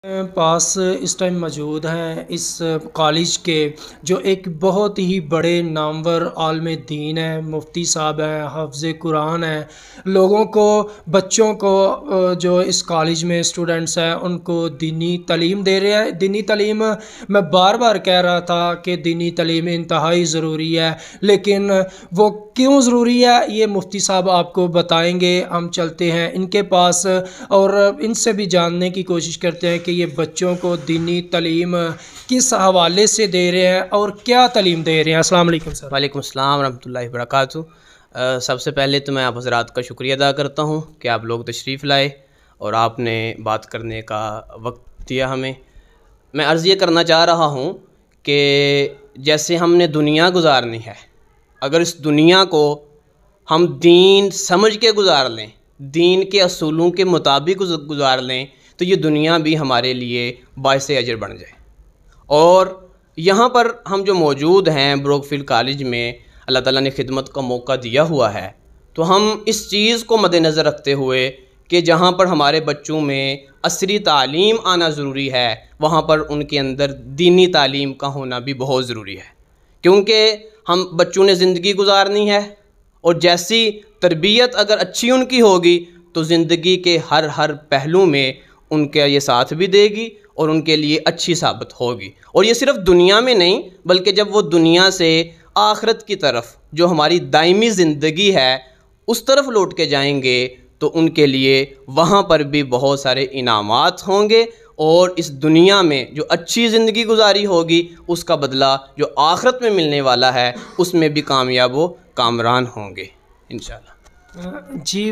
पास इस टाइम मौजूद हैं इस कॉलेज के जो एक बहुत ही बड़े नामवर आलिम दीन है, मुफ्ती साहब हैं, हाफ़िज़ कुरान हैं। लोगों को, बच्चों को, जो इस कॉलेज में स्टूडेंट्स हैं उनको दीनी तालीम दे रहे हैं। दीनी तालीम मैं बार बार कह रहा था कि दीनी तालीम इंतहाई ज़रूरी है, लेकिन वो क्यों ज़रूरी है ये मुफ्ती साहब आपको बताएंगे। हम चलते हैं इनके पास और इनसे भी जानने की कोशिश करते हैं कि ये बच्चों को दीनी तालीम किस हवाले से दे रहे हैं और क्या तालीम दे रहे हैं। अस्सलाम वालेकुम सर। वालेकुम अस्सलाम रहमतुल्लाहि व बरकातुहू। सबसे पहले तो मैं आप हज़रात का शुक्रिया अदा करता हूँ कि आप लोग तशरीफ़ लाए और आपने बात करने का वक्त दिया हमें। मैं अर्ज़ ये करना चाह रहा हूँ कि जैसे हमने दुनिया गुजारनी है, अगर इस दुनिया को हम दीन समझ के गुजार लें, दीन के असूलों के मुताबिक गुजार लें, तो ये दुनिया भी हमारे लिए बाइसे अजर बन जाए। और यहाँ पर हम जो मौजूद हैं ब्रोकफील्ड कॉलेज में, अल्लाह ताला ने खिदमत का मौका दिया हुआ है, तो हम इस चीज़ को मद्देनज़र रखते हुए कि जहाँ पर हमारे बच्चों में असरी तालीम आना ज़रूरी है, वहाँ पर उनके अंदर दीनी तालीम का होना भी बहुत ज़रूरी है। क्योंकि हम बच्चों ने ज़िंदगी गुजारनी है और जैसी तरबियत अगर अच्छी उनकी होगी तो ज़िंदगी के हर पहलू में उनका ये साथ भी देगी और उनके लिए अच्छी साबित होगी। और ये सिर्फ़ दुनिया में नहीं, बल्कि जब वो दुनिया से आखिरत की तरफ, जो हमारी दायमी ज़िंदगी है, उस तरफ लौट के जाएंगे तो उनके लिए वहाँ पर भी बहुत सारे इनामात होंगे और इस दुनिया में जो अच्छी ज़िंदगी गुजारी होगी उसका बदला जो आखिरत में मिलने वाला है उसमें भी कामयाब व कामरान होंगे इंशाअल्लाह। जी।